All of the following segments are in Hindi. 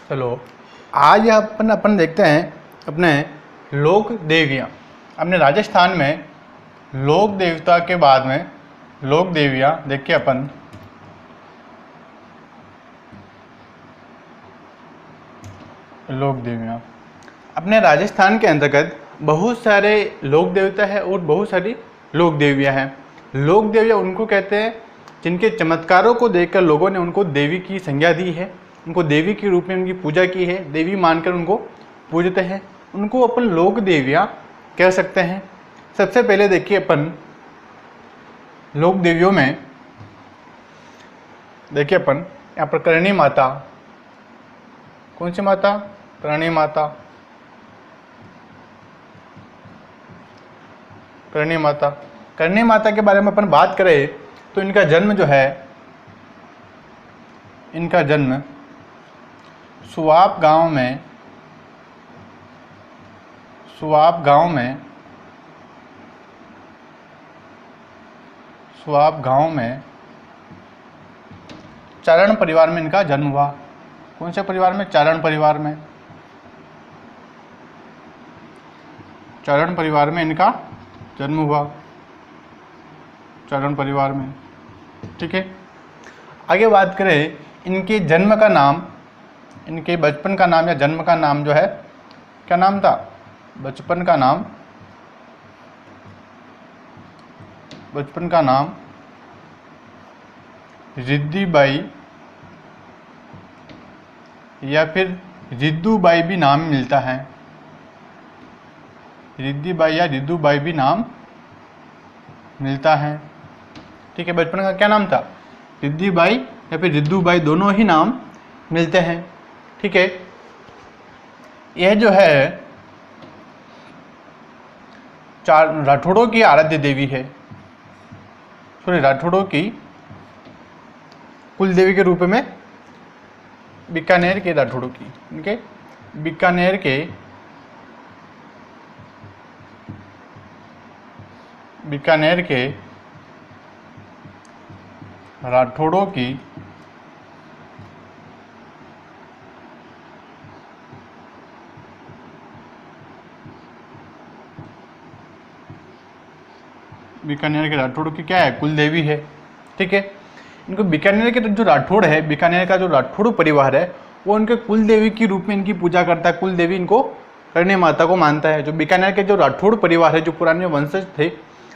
चलो आज अपन देखते हैं अपने लोक देवियाँ। अपने राजस्थान में लोक देवता के बाद में लोक देवियाँ देख के अपन लोक देवियाँ अपने राजस्थान के अंतर्गत बहुत सारे लोक देवता है और बहुत सारी लोक देवियाँ हैं। लोक देवियाँ उनको कहते हैं जिनके चमत्कारों को देखकर लोगों ने उनको देवी की संज्ञा दी है, उनको देवी के रूप में उनकी पूजा की है, देवी मानकर उनको पूजते हैं, उनको अपन लोक देवियाँ कह सकते हैं। सबसे पहले देखिए अपन लोक देवियों में देखिए अपन यहाँ पर करणी माता। कौन सी माता? करणी माता। करणी माता करणी माता के बारे में अपन बात करें तो इनका जन्म जो है, इनका जन्म सुवाप गांव में चारण परिवार में इनका जन्म हुआ। कौन से परिवार में? चारण परिवार में। चारण परिवार में इनका जन्म हुआ, चारण परिवार में। ठीक है, आगे बात करें इनके जन्म का नाम, इनके बचपन का नाम या जन्म का नाम जो है, क्या नाम था? बचपन का नाम रिद्धिबाई या फिर रिद्दूबाई भी नाम मिलता है। रिद्धिबाई या रिद्दूबाई भी नाम मिलता है। ठीक है, बचपन का क्या नाम था? रिद्धिबाई या फिर रिद्दूबाई, दोनों ही नाम मिलते हैं। ठीक है, यह जो है राठौड़ों की आराध्य देवी है। राठौड़ों की कुल देवी के रूप में बीकानेर के राठौड़ों की, इनके बीकानेर के राठौड़ों की क्या है? कुल देवी है। ठीक है, इनको बीकानेर के जो राठौड़ है, बीकानेर का जो राठौड़ परिवार है, वो उनके कुल देवी के रूप में इनकी पूजा करता है। कुल देवी इनको करणी माता को मानता है। जो बीकानेर के जो राठौड़ परिवार है, जो पुराने वंशज थे,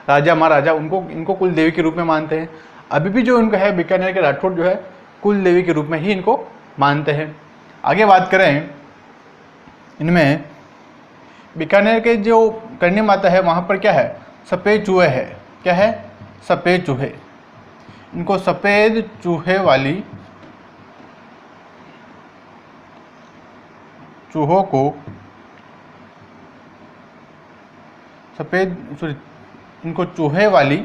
राजा महाराजा, इनको कुल देवी के रूप में मानते हैं। अभी भी जो इनका है बीकानेर के राठौड़ जो है, कुल देवी के रूप में ही इनको मानते हैं। आगे बात करें, इनमें बीकानेर के जो करणी माता है, वहाँ पर क्या है? सफ़ेद चूहे है। क्या है? सफ़ेद चूहे। इनको सफ़ेद चूहे वाली चूहों को इनको चूहे वाली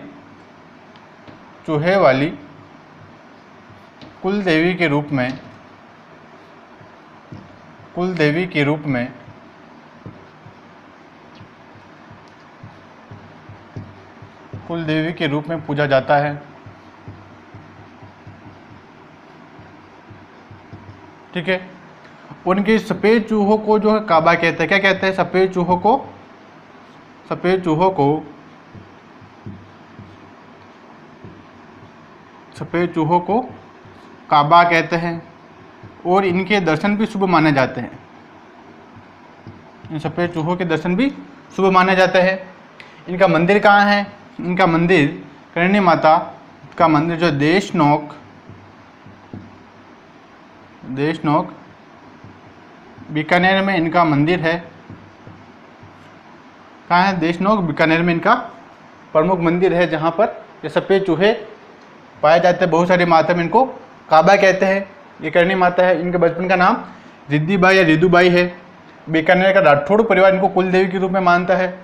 कुल देवी के रूप में पूजा जाता है। ठीक है, उनके सफ़ेद चूहों को जो है काबा कहते हैं। क्या कहते हैं? सफ़ेद चूहों को काबा कहते हैं और इनके दर्शन भी शुभ माने जाते हैं। इन सफ़ेद चूहों के दर्शन भी शुभ माने जाते हैं। इनका मंदिर कहाँ है? इनका मंदिर, करणी माता का मंदिर जो देशनोक बीकानेर में इनका मंदिर है। कहाँ है? देशनोक बीकानेर में इनका प्रमुख मंदिर है, जहाँ पर ये सफ़ेद चूहे पाए जाते हैं। बहुत सारी माता में इनको काबा कहते हैं। ये करणी माता है। इनके बचपन का नाम रिद्धिबाई या रिद्दूबाई है। बीकानेर का राठौड़ परिवार इनको कुल देवी के रूप में मानता है।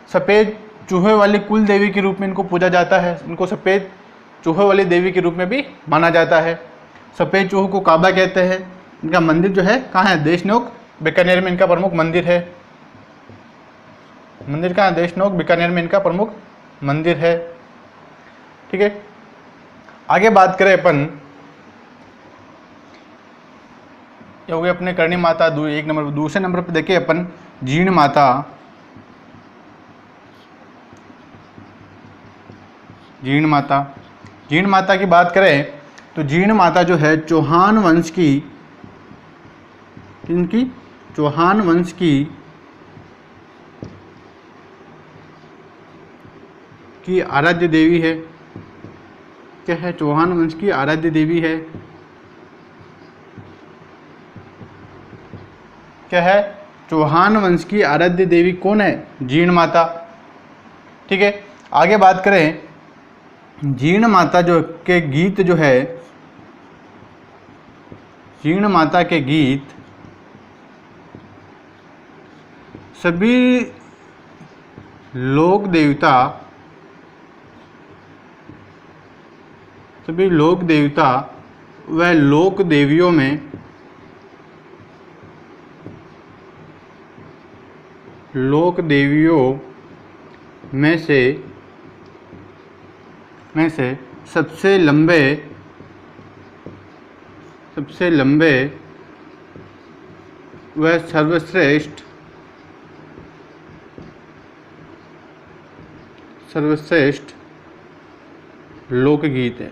सफ़ेद चूहे वाली कुल देवी के रूप में इनको पूजा जाता है। इनको सफ़ेद चूहे वाली देवी के रूप में भी माना जाता है। सफ़ेद चूहों को काबा कहते हैं। इनका मंदिर जो है कहाँ है? देशनोक बीकानेर में इनका प्रमुख मंदिर है। मंदिर कहाँ? देशनोक बीकानेर में इनका प्रमुख मंदिर है। ठीक है, आगे बात करें अपन ये हो गए अपने करणी माता एक नंबर। दूसरे नंबर पे देखिए अपन जीर्ण माता। जीर्ण माता, जीर्ण माता की बात करें तो जीर्ण माता जो है चौहान वंश की, इनकी चौहान वंश की आराध्य देवी है। क्या है? चौहान वंश की आराध्य देवी है। क्या है? चौहान वंश की आराध्य देवी कौन है? जीर्ण माता। ठीक है, आगे बात करें जीर्ण माता जो के गीत जो है, जीर्ण माता के गीत सभी लोक देवता, सभी लोक देवता व लोक देवियों में, लोक देवियों में से सबसे लंबे व सर्वश्रेष्ठ लोकगीत है।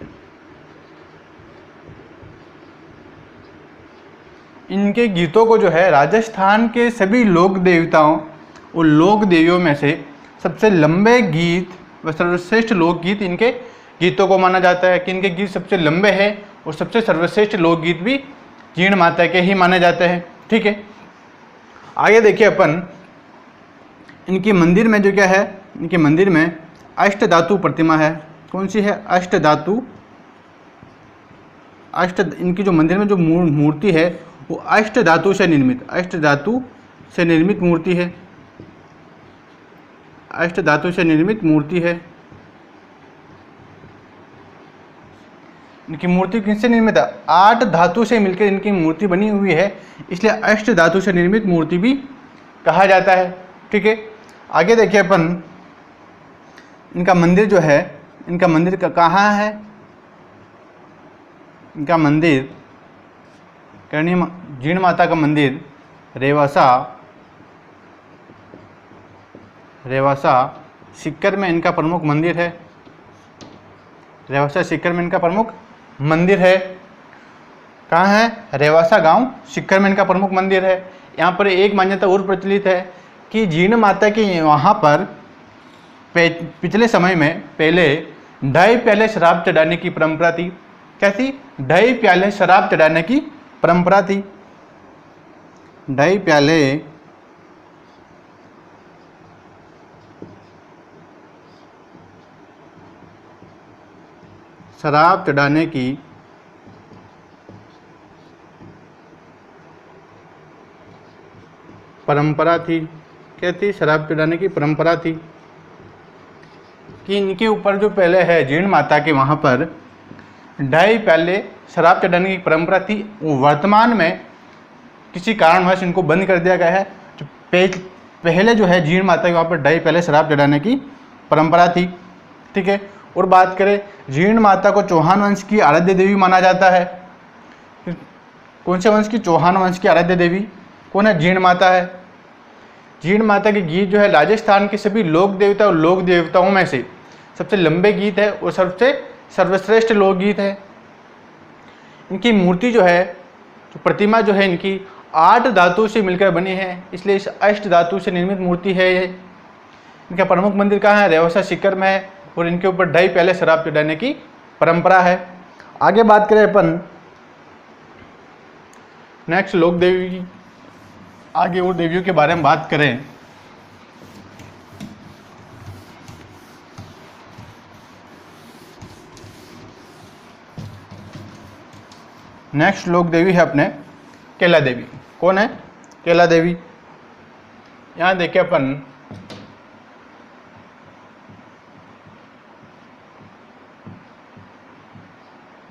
इनके गीतों को जो है राजस्थान के सभी लोक देवताओं और लोक देवियों में से सबसे लंबे गीत व सर्वश्रेष्ठ लोकगीत इनके गीतों को माना जाता है कि इनके गीत सबसे लंबे हैं और सबसे सर्वश्रेष्ठ लोकगीत भी जीर्ण माता के ही माने जाते हैं। ठीक है, आगे देखिए अपन इनके मंदिर में जो क्या है, इनके मंदिर में अष्ट धातु प्रतिमा है। कौन सी है? अष्ट धातु। इनकी जो मंदिर में जो मूर्ति है वो अष्ट धातु से निर्मित मूर्ति है। अष्ट धातु से निर्मित मूर्ति है। इनकी मूर्ति किससे निर्मित है? 8 धातु से मिलकर इनकी मूर्ति बनी हुई है, इसलिए अष्ट धातु से निर्मित मूर्ति भी कहा जाता है। ठीक है, आगे देखिए अपन इनका मंदिर जो है, इनका मंदिर कहाँ है? इनका मंदिर जीर्ण माता का मंदिर रेवासा सीकर में इनका प्रमुख मंदिर है। रेवासा सीकर में इनका प्रमुख मंदिर है। कहाँ है? रेवासा गांव सीकर में इनका प्रमुख मंदिर है। यहाँ पर एक मान्यता और प्रचलित है कि जीर्ण माता के वहाँ पर पिछले समय में पहले 2.5 प्याले शराब चढ़ाने की परंपरा थी। क्या थी? 2.5 प्याले शराब चढ़ाने की परंपरा थी। 2.5 प्याले शराब चढ़ाने की परंपरा थी। क्या थी? शराब चढ़ाने की परंपरा थी कि इनके ऊपर जो पहले है जीर्ण माता के वहाँ पर 2.5 प्याले शराब चढ़ाने की परंपरा थी। वो वर्तमान में किसी कारणवश इनको बंद कर दिया गया है। जो पहले जो है जीर्ण माता के वहाँ पर 2.5 प्याले शराब चढ़ाने की परंपरा थी। ठीक है, और बात करें जीर्ण माता को चौहान वंश की आराध्य देवी माना जाता है। कौन से वंश की? चौहान वंश की आराध्य देवी कौन है? जीर्ण माता है। जीर्ण माता के गीत जो है राजस्थान के सभी लोक देवता और लोक देवताओं में से सबसे लंबे गीत है और सबसे सर्वश्रेष्ठ लोकगीत है। इनकी मूर्ति जो है, जो प्रतिमा जो है इनकी 8 धातु से मिलकर बनी है, इसलिए इस अष्ट धातु से निर्मित मूर्ति है ये। इनका प्रमुख मंदिर कहाँ है? रेवासा सीकर में है और इनके ऊपर 2.5 प्याले शराब चढ़ाने की परंपरा है। आगे बात करें अपन नेक्स्ट लोक देवी की, आगे और देवियों के बारे में बात करें नेक्स्ट लोक देवी है अपने केला देवी। कौन है? केला देवी। यहाँ देखिए अपन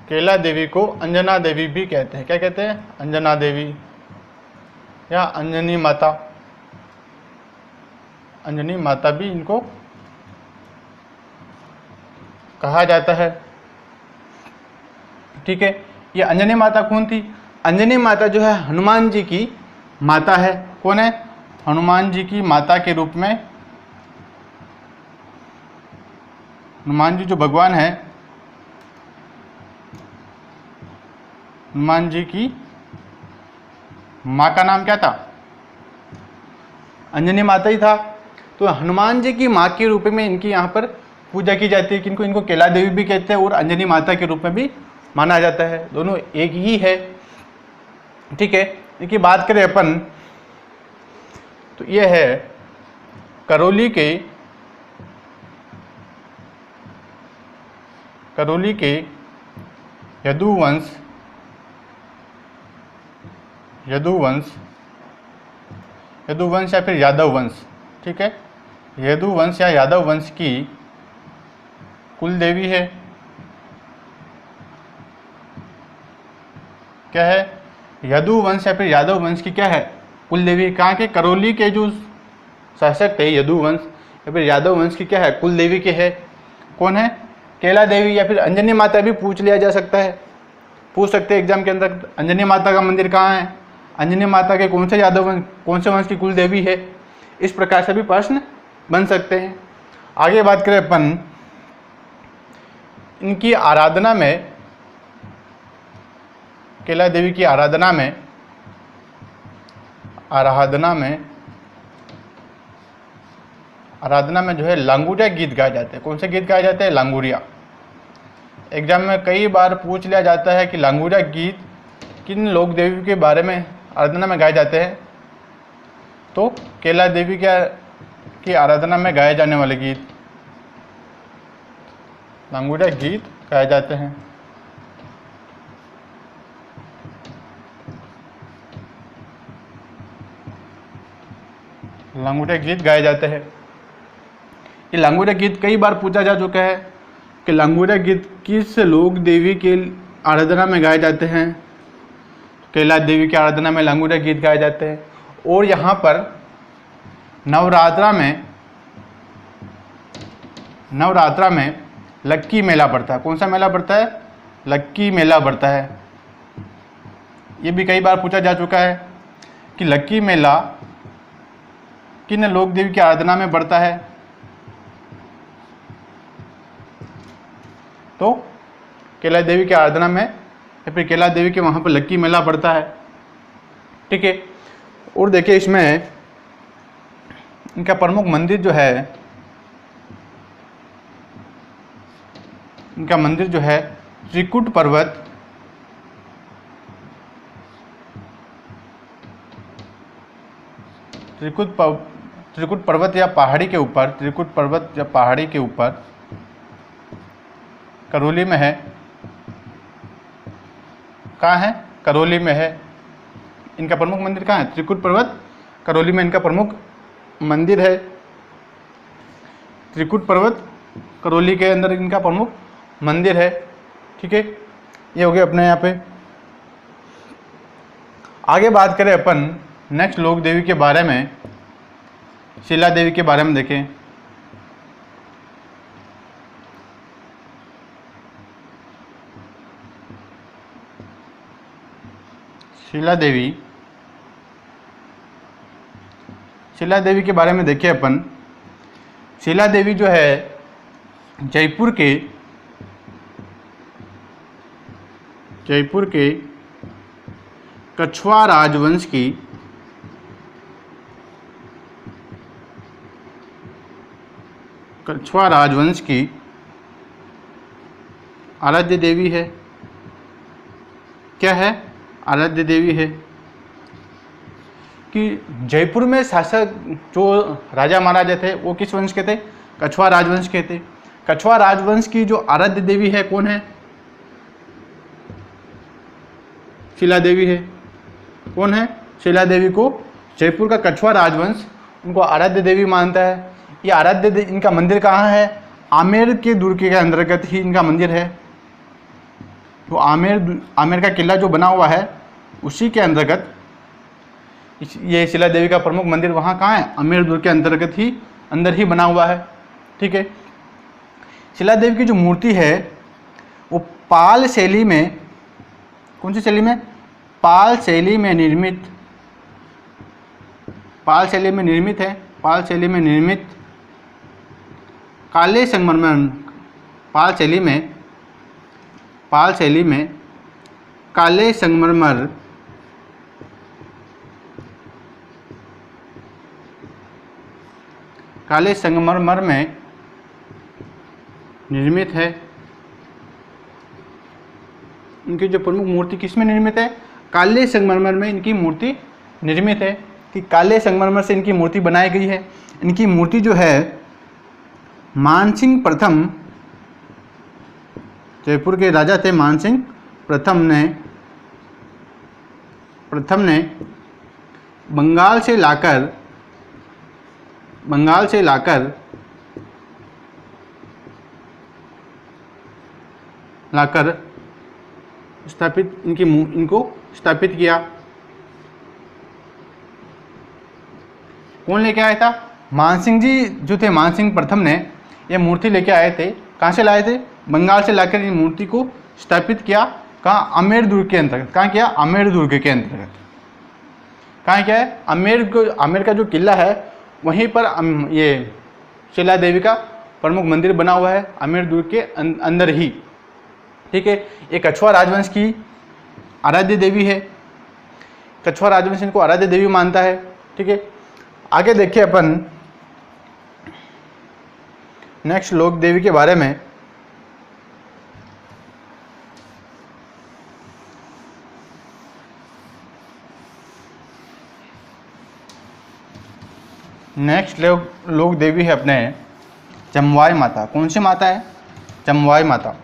केला देवी को अंजना देवी भी कहते हैं। क्या कहते हैं? अंजना देवी या अंजनी माता। अंजनी माता भी इनको कहा जाता है। ठीक है, ये अंजनी माता कौन थी? अंजनी माता जो है हनुमान जी की माता है। कौन है? हनुमान जी की माता के रूप में, हनुमान जी जो भगवान है, हनुमान जी की माँ का नाम क्या था? अंजनी माता ही था। तो हनुमान जी की माँ के रूप में इनकी यहाँ पर पूजा की जाती है। किनको? इनको कैला देवी भी कहते हैं और अंजनी माता के रूप में भी माना जाता है, दोनों एक ही है। ठीक है, इनकी बात करें अपन तो ये है करौली के यदुवंश या फिर यादव वंश। ठीक है, यदुवंश या यादव वंश की कुल देवी है। क्या है? यदुवंश या फिर यादव वंश की क्या है? कुल देवी। कहाँ के? करौली के जो शासक थे यदुवंश या फिर यादव वंश की क्या है? कुल देवी के है। कौन है? कैला देवी या फिर अंजनी माता भी पूछ लिया जा सकता है, पूछ सकते हैं एग्जाम के अंदर। अंजनी माता का मंदिर कहाँ है? अंजनी माता के कौन से यादव वंश, कौन से वंश की कुल देवी है? इस प्रकार से भी प्रश्न बन सकते हैं। आगे बात करें अपन इनकी आराधना में, कैला देवी की आराधना में जो है लांगुरिया गीत गाए जाते हैं। कौन से गीत गाए जाते हैं? लांगुरिया। एग्जाम में कई बार पूछ लिया जाता है कि लांगुरिया गीत किन लोक देवी के बारे में आराधना में गाए जाते हैं? तो कैला देवी की आराधना में गाए जाने वाले गीत लांगुरिया गीत गाए जाते हैं। लांगुरिया गीत गाए जाते हैं। ये लांगुरिया गीत कई बार पूछा जा चुका है कि लांगुरिया गीत किस लोक देवी के आराधना में गाए जाते हैं? कैला देवी की आराधना में लांगुरिया गीत गाए जाते हैं। और यहाँ पर नवरात्रा में लक्की मेला पड़ता है। कौन सा मेला पड़ता है? लक्की मेला पड़ता है। ये भी कई बार पूछा जा चुका है कि लक्की मेला किन लोक देवी की आराधना में पड़ता है? तो कैला देवी की आराधना में या फिर कैला देवी के वहाँ पर लक्की मेला पड़ता है। ठीक है, और देखिए इसमें इनका प्रमुख मंदिर जो है, इनका मंदिर जो है त्रिकुट पर्वत, त्रिकुट पर्वत या पहाड़ी के ऊपर, त्रिकुट पर्वत या पहाड़ी के ऊपर करौली में है। कहाँ है? करौली में है। इनका प्रमुख मंदिर कहाँ है? त्रिकुट पर्वत करौली में इनका प्रमुख मंदिर है। त्रिकुट पर्वत करौली के अंदर इनका प्रमुख मंदिर है। ठीक है, ये हो गया अपने यहाँ पे। आगे बात करें अपन नेक्स्ट लोक देवी के बारे में, शीला देवी के बारे में देखें। शीला देवी के बारे में देखिए अपन। शीला देवी जो है जयपुर के कछवार राजवंश की आराध्य देवी है। क्या है? आराध्य देवी है। कि जयपुर में शासक जो राजा महाराजा थे वो किस वंश के थे? कछवार राजवंश के थे। कछवार राजवंश की जो आराध्य देवी है कौन है? शीला देवी है। कौन है? शीला देवी को जयपुर का कछवार राजवंश उनको आराध्य देवी मानता है। ये आराध्य इनका मंदिर कहाँ है? आमेर के दुर्ग के अंतर्गत ही इनका मंदिर है। तो आमेर का किला जो बना हुआ है उसी के अंतर्गत ये शीला देवी का प्रमुख मंदिर वहाँ कहाँ है? आमेर दुर्ग के अंतर्गत ही अंदर ही बना हुआ है। ठीक है, शीला देवी की जो मूर्ति है वो पाल शैली में, कौन सी शैली में? पाल शैली में निर्मित, पाल शैली में निर्मित है, पाल शैली में निर्मित काले संगमरमर, पाल शैली में, पाल शैली में काले संगमरमर, काले संगमरमर में निर्मित है। इनकी जो प्रमुख मूर्ति किस में निर्मित है? काले संगमरमर में इनकी मूर्ति निर्मित है, कि काले संगमरमर से इनकी मूर्ति बनाई गई है। इनकी मूर्ति जो है मानसिंह प्रथम, जयपुर के राजा थे मानसिंह प्रथम ने बंगाल से लाकर स्थापित, इनको स्थापित किया। कौन लेके आया था? मानसिंह जी जो थे, मानसिंह प्रथम ने ये मूर्ति लेके आए थे। कहाँ से लाए थे? बंगाल से लाकर इन मूर्ति को स्थापित किया। कहाँ? आमेर दुर्ग के अंतर्गत। कहाँ किया? आमेर दुर्ग के अंतर्गत। कहाँ क्या है? आमेर का जो किला है वहीं पर ये शिला देवी का प्रमुख मंदिर बना हुआ है, आमेर दुर्ग के अंदर ही। ठीक है। ये कछवार राजवंश की आराध्य देवी है। कछवार राजवंश इनको आराध्य देवी मानता है। ठीक है। आगे देखिए अपन नेक्स्ट लोक देवी के बारे में। नेक्स्ट लोक देवी है अपने जमवाई माता। कौन सी माता है? जमवाई माता।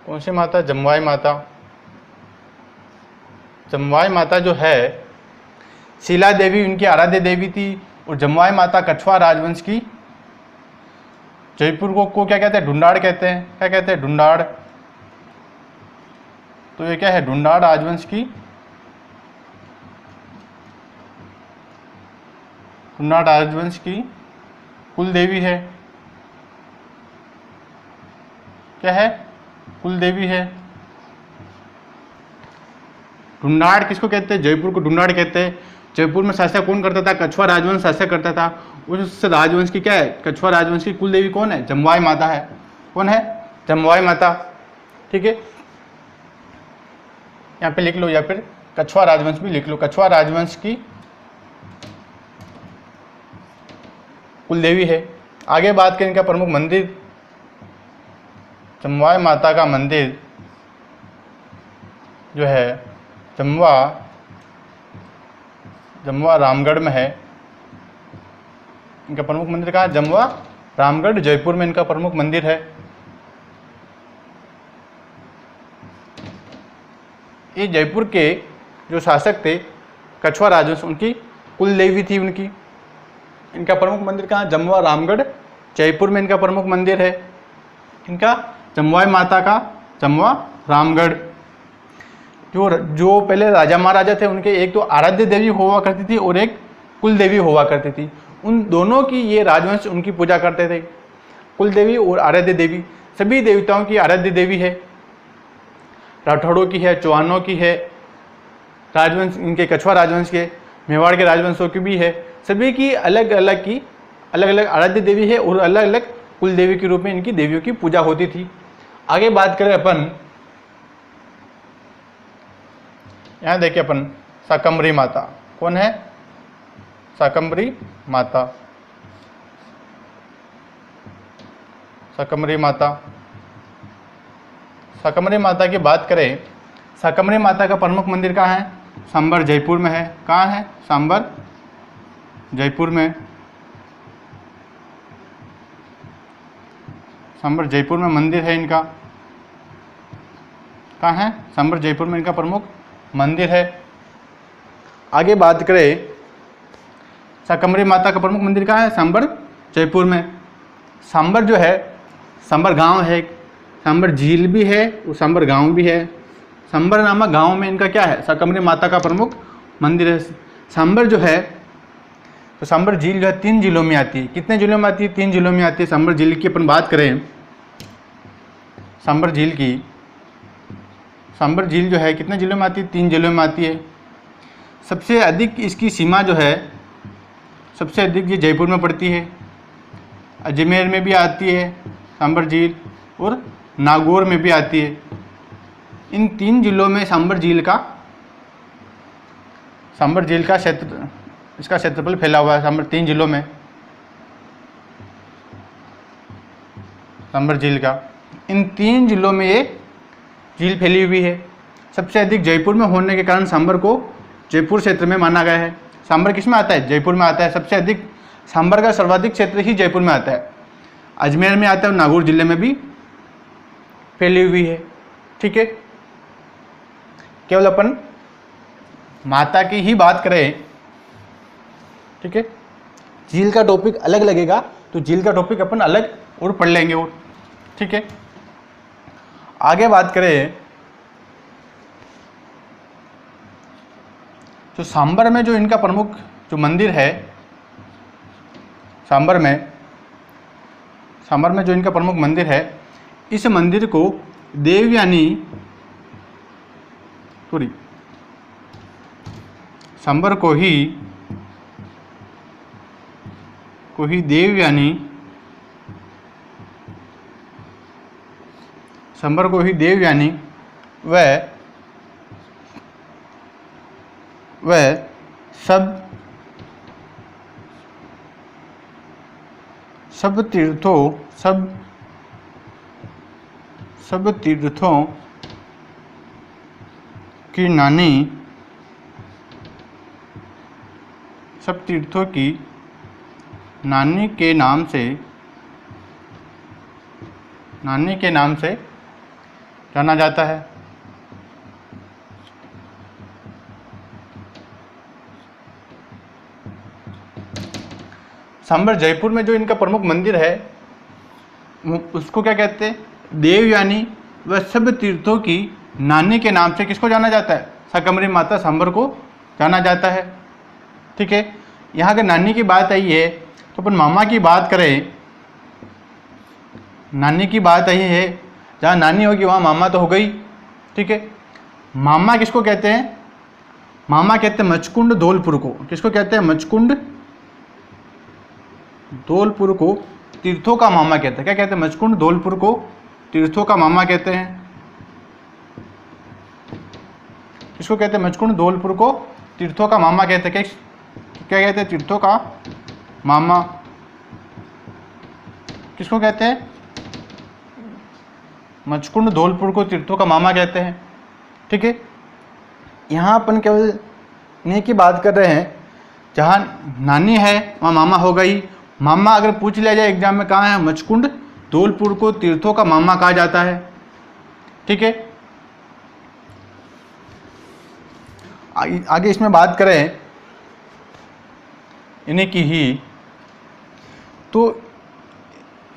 कौन सी माता? जमवाई माता। जमवाई माता जो है शीला देवी उनकी आराध्य देवी थी, और जमवाई माता कछवार राजवंश की, जयपुर को क्या कहते हैं? ढूंढाड़ कहते हैं। क्या कहते हैं? ढूंढाड़। तो ये क्या है? ढूंढाड़ राजवंश की, ढूंढाड़ राजवंश की कुल देवी है। क्या है? कुल देवी है। ढूंढाड़ किसको कहते हैं? जयपुर को ढूंढाड़ कहते हैं। जयपुर में शासन कौन करता था? कछवार राजवंश शासन करता था। उस राजवंश की क्या है? कछवार राजवंश की कुल देवी कौन है? जमवाई माता है। कौन है? जमवाई माता। ठीक है। यहाँ पे लिख लो, या फिर कछवार राजवंश भी लिख लो। कछवार राजवंश की कुल देवी है। आगे बात करें इनका प्रमुख मंदिर, जमवाई माता का मंदिर जो है जमवा रामगढ़ में है। इनका प्रमुख मंदिर कहाँ? जमवा रामगढ़, जयपुर में इनका प्रमुख मंदिर है। ये जयपुर के जो शासक थे कछवार राजवंश, उनकी कुल देवी थी उनकी। इनका प्रमुख मंदिर कहाँ? जमवा रामगढ़, जयपुर में इनका प्रमुख मंदिर है। इनका जमवाई माता का जमवा रामगढ़। जो पहले राजा महाराजा थे उनके एक तो आराध्य देवी हुआ करती थी और एक कुल देवी हुआ करती थी। उन दोनों की ये राजवंश उनकी पूजा करते थे, कुल देवी और आराध्य देवी। सभी देवताओं की आराध्य देवी है। राठौड़ों की है, चौहानों की है, राजवंश इनके कछवार राजवंश के, मेवाड़ के राजवंशों की भी है। सभी की अलग अलग आराध्य देवी है और अलग अलग कुल देवी के रूप में इनकी देवियों की पूजा होती थी। आगे बात करें अपन, यहाँ देखिए अपन शाकंभरी माता। कौन है? शाकंभरी माता। शाकंभरी माता। शाकंभरी माता की बात करें, शाकंभरी माता का प्रमुख मंदिर कहाँ है? सांबर, जयपुर में है। कहाँ है? सांबर, जयपुर में। सांबर जयपुर में मंदिर है इनका। कहाँ है? सांबर जयपुर में इनका प्रमुख मंदिर है। आगे बात करें, शाकंभरी माता का प्रमुख मंदिर कहाँ है? सांबर, जयपुर में। सांबर जो है, सांबर गांव है, सांबर झील भी है और सांबर गांव भी है। सांबर नामक गांव में इनका क्या है? शाकंभरी माता का प्रमुख मंदिर है। सांबर जो है तो सांबर झील जो है 3 जिलों में आती है। कितने जिलों में आती है? 3 जिलों में आती है। सांबर झील की अपन बात करें, सांबर झील की, सांबर झील जो है कितने जिलों में आती है? 3 जिलों में आती है। सबसे अधिक इसकी सीमा जो है, सबसे अधिक ये जयपुर में पड़ती है, अजमेर में भी आती है सांबर झील, और नागौर में भी आती है। इन 3 जिलों में सांबर झील का क्षेत्र, इसका क्षेत्रफल फैला हुआ है। सांबर 3 जिलों में सांबर झील का, इन 3 जिलों में ये झील फैली हुई है। सबसे अधिक जयपुर में होने के कारण सांबर को जयपुर क्षेत्र में माना गया है। सांबर किस में आता है? जयपुर में आता है। सबसे अधिक सांबर का सर्वाधिक क्षेत्र ही जयपुर में आता है, अजमेर में आता है और नागौर जिले में भी फैली हुई है। ठीक है, केवल अपन माता की ही बात करें, ठीक है, झील का टॉपिक अलग लगेगा तो झील का टॉपिक अपन अलग और पढ़ लेंगे। और ठीक है, आगे बात करें तो सांबर में जो इनका प्रमुख जो मंदिर है, सांबर में जो इनका प्रमुख मंदिर है, इस मंदिर को देवयानी, सॉरी, सांबर को ही देवयानी, सांबर को ही देवयानी व सब तीर्थों की नानी, सब तीर्थों की नानी के नाम से जाना जाता है। सांबर जयपुर में जो इनका प्रमुख मंदिर है उसको क्या कहते हैं? देवयानी व सब तीर्थों की नानी के नाम से किसको जाना जाता है? शाकंभरी माता सांबर को जाना जाता है। ठीक है, यहाँ अगर नानी की बात आई है तो अपन मामा की बात करें, नानी की बात आई है, जहाँ नानी होगी वहाँ मामा तो हो गई। ठीक है, मामा किसको कहते हैं? मामा कहते हैं मचकुंड धौलपुर को। किसको कहते हैं? मचकुंड धौलपुर को तीर्थों का मामा कहते हैं। क्या कहते हैं? मचकुंड धौलपुर को तीर्थों का मामा कहते हैं। किसको कहते हैं? मचकुंड धौलपुर को तीर्थों का मामा कहते हैं। क्या कहते हैं? तीर्थों का मामा। किसको कहते हैं? मचकुंड धौलपुर को तीर्थों का मामा कहते हैं। ठीक है, यहाँ अपन केवल इन्हीं की बात कर रहे हैं, जहाँ नानी है वहाँ मामा हो गई। मामा अगर पूछ लिया जाए एग्जाम में कहाँ है, मचकुंड धौलपुर को तीर्थों का मामा कहा जाता है। ठीक है, आगे इसमें बात करें इन्हीं की ही, तो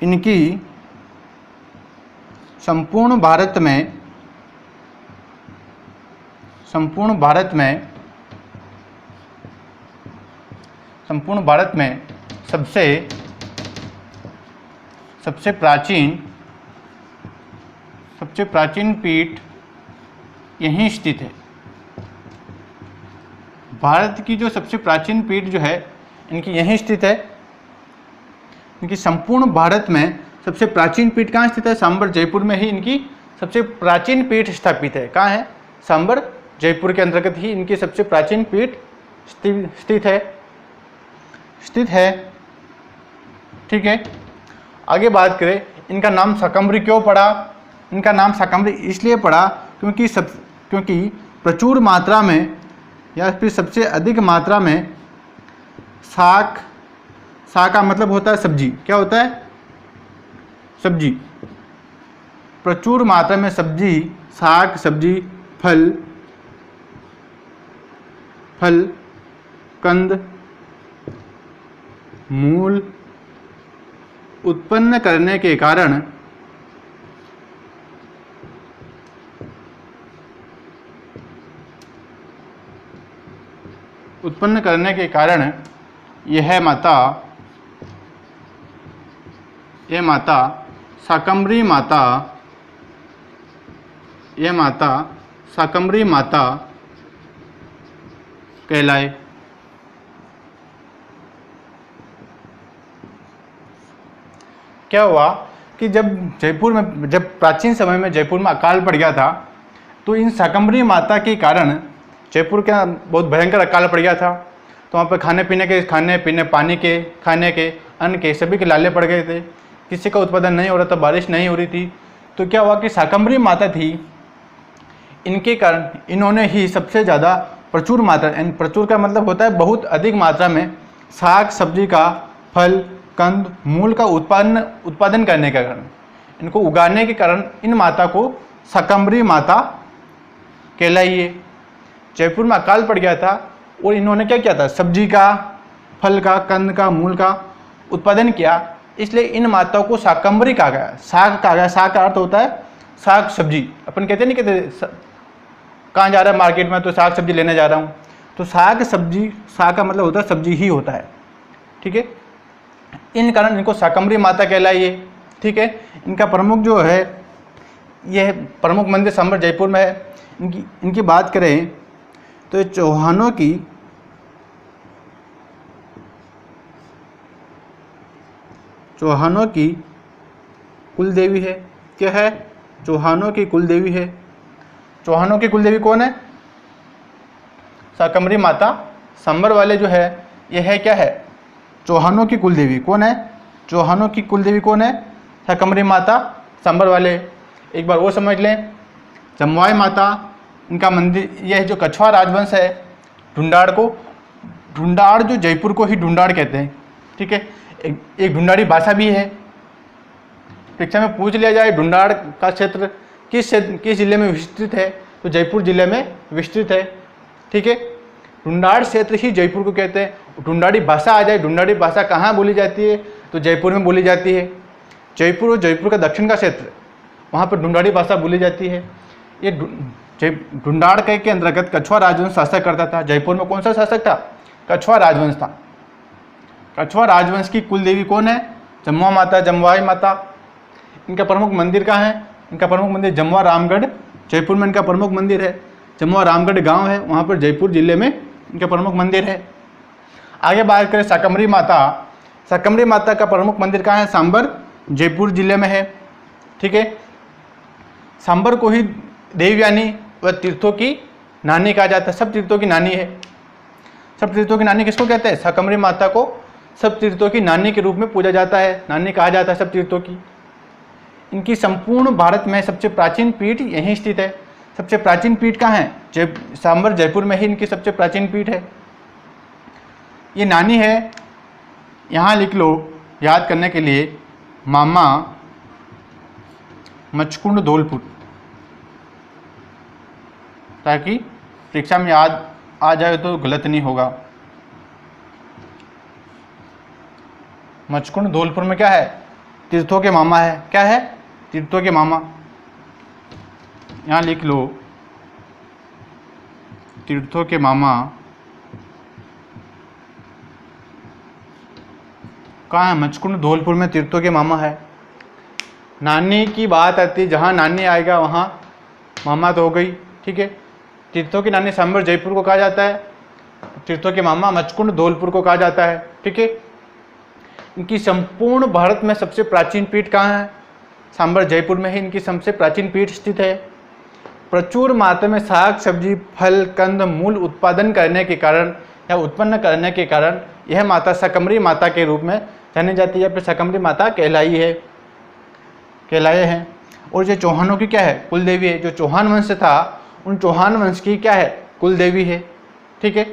इनकी संपूर्ण भारत में सबसे प्राचीन पीठ यहीं स्थित है। भारत की जो सबसे प्राचीन पीठ जो है इनकी यहीं स्थित है। इनकी संपूर्ण भारत में सबसे प्राचीन पीठ कहाँ स्थित है? सांबर जयपुर में ही इनकी सबसे प्राचीन पीठ स्थापित है। कहाँ है? सांबर जयपुर के अंतर्गत ही इनकी सबसे प्राचीन पीठ स्थित है। ठीक है, आगे बात करें, इनका नाम शाकंभरी क्यों पड़ा? इनका नाम शाकंभरी इसलिए पड़ा क्योंकि प्रचुर मात्रा में या फिर सबसे अधिक मात्रा में शाक का मतलब होता है सब्जी। क्या होता है? सब्जी। प्रचुर मात्रा में सब्जी, शाक, सब्जी, फल, कंद, मूल उत्पन्न करने के कारण यह माता, यह माता शाकंभरी माता, यह माता शाकंभरी माता कहलाए। क्या हुआ कि जब जयपुर में, जब प्राचीन समय में जयपुर में अकाल पड़ गया था, तो इन शाकंभरी माता के कारण जयपुर का बहुत भयंकर अकाल पड़ गया था। तो वहाँ पर खाने पीने, पानी के, खाने के, अन्न के, सभी के लाले पड़ गए थे। किसी का उत्पादन नहीं हो रहा था, बारिश नहीं हो रही थी। तो क्या हुआ कि शाकंभरी माता थी, इनके कारण इन्होंने ही सबसे ज़्यादा प्रचुर मात्रा, प्रचुर का मतलब होता है बहुत अधिक मात्रा में, साग सब्जी का, फल कंद मूल का उत्पादन करने के कारण, इनको उगाने के कारण इन माता को शाकंभरी माता कहलाई है। जयपुर में अकाल पड़ गया था और इन्होंने क्या किया था, सब्जी का, फल का, कंद का, मूल का उत्पादन किया, इसलिए इन माताओं को शाकंभरी कहा गया। साग कहा गया, साग का अर्थ होता है साग सब्जी। अपन कहते नहीं, कहते कहाँ जा रहा है मार्केट में, तो साग सब्जी लेने जा रहा हूँ, तो साग सब्जी, साग का मतलब होता है सब्जी ही होता है, ठीक है। इन कारण इनको शाकंभरी माता कहलाई है, ठीक है। इनका प्रमुख जो है, यह प्रमुख मंदिर सांबर जयपुर में है। इनकी बात करें तो ये चौहानों की कुल देवी है। क्या है? चौहानों की कुल देवी है। चौहानों की कुल देवी कौन है? शाकंभरी माता। सांबर वाले जो है, यह है क्या है, चौहानों की कुल देवी। कौन है? चौहानों की कुल देवी कौन है? शाकंभरी माता, सांबर वाले। एक बार वो समझ लें। जमवाई माता, इनका मंदिर, यह जो कछवाहा राजवंश है, ढूंढाड़ जो जयपुर को ही ढूंढाड़ कहते हैं, ठीक है। एक ढूंढाड़ी भाषा भी है। परीक्षा में पूछ लिया जाए ढूंढाड़ का क्षेत्र किस जिले में विस्तृत है, तो जयपुर जिले में विस्तृत है, ठीक है। ढूंढाड़ क्षेत्र ही जयपुर को कहते हैं। ढूंढाड़ी भाषा आ जाए, ढूंढाड़ी भाषा कहाँ बोली जाती है, तो जयपुर में बोली जाती है। जयपुर और जयपुर का दक्षिण का क्षेत्र, वहाँ पर ढूंढाड़ी भाषा बोली जाती है। ये ढूंढाड़ के अंतर्गत कछवाहा राजवंश शासक करता था। जयपुर में कौन सा शासक था? कछवाहा राजवंश था। कछवाहा राजवंश की कुल देवी कौन है? जमवा माता, जमवाई माता। इनका प्रमुख मंदिर कहाँ है? इनका प्रमुख मंदिर जमवा रामगढ़, जयपुर में इनका प्रमुख मंदिर है। जमवा रामगढ़ गांव है, वहाँ पर जयपुर जिले में इनका प्रमुख मंदिर है। आगे बात करें शाकंभरी माता। शाकंभरी माता का प्रमुख मंदिर कहाँ है? सांबर, जयपुर जिले में है, ठीक है। सांबर को ही देवयानी व तीर्थों की नानी कहा जाता है। सब तीर्थों की नानी है। सब तीर्थों की नानी किसको कहते हैं? शाकंभरी माता को सब तीर्थों की नानी के रूप में पूजा जाता है, नानी कहा जाता है सब तीर्थों की। इनकी संपूर्ण भारत में सबसे प्राचीन पीठ यहीं स्थित है। सबसे प्राचीन पीठ कहाँ है? सांबर जयपुर में ही इनकी सबसे प्राचीन पीठ है। ये नानी है, यहाँ लिख लो याद करने के लिए, मामा मचकुंड धौलपुर, ताकि परीक्षा में याद आ जाए तो गलत नहीं होगा। मचकुंड धौलपुर में क्या है? तीर्थों के मामा है। क्या है? तीर्थों के मामा। यहाँ लिख लो तीर्थों के मामा कहाँ है? मचकुंड धौलपुर में तीर्थों के मामा है। नानी की बात आती, जहाँ नानी आएगा वहाँ मामा तो हो गई, ठीक है। तीर्थों की नानी सांबर जयपुर को कहा जाता है, तीर्थों के मामा मचकुंड धौलपुर को कहा जाता है, ठीक है। इनकी संपूर्ण भारत में सबसे प्राचीन पीठ कहाँ है? सांबर जयपुर में ही इनकी सबसे प्राचीन पीठ स्थित है। प्रचुर मात्रा में साग सब्जी, फल कंद मूल उत्पादन करने के कारण या उत्पन्न करने के कारण यह माता शाकंभरी माता के रूप में जानी जाती है, फिर शाकंभरी माता कहलाए हैं। और जो चौहानों की क्या है? कुल देवी है। जो चौहान वंश था, उन चौहान वंश की क्या है? कुल देवी है, ठीक है।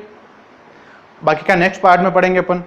बाकी का नेक्स्ट पार्ट में पढ़ेंगे अपन।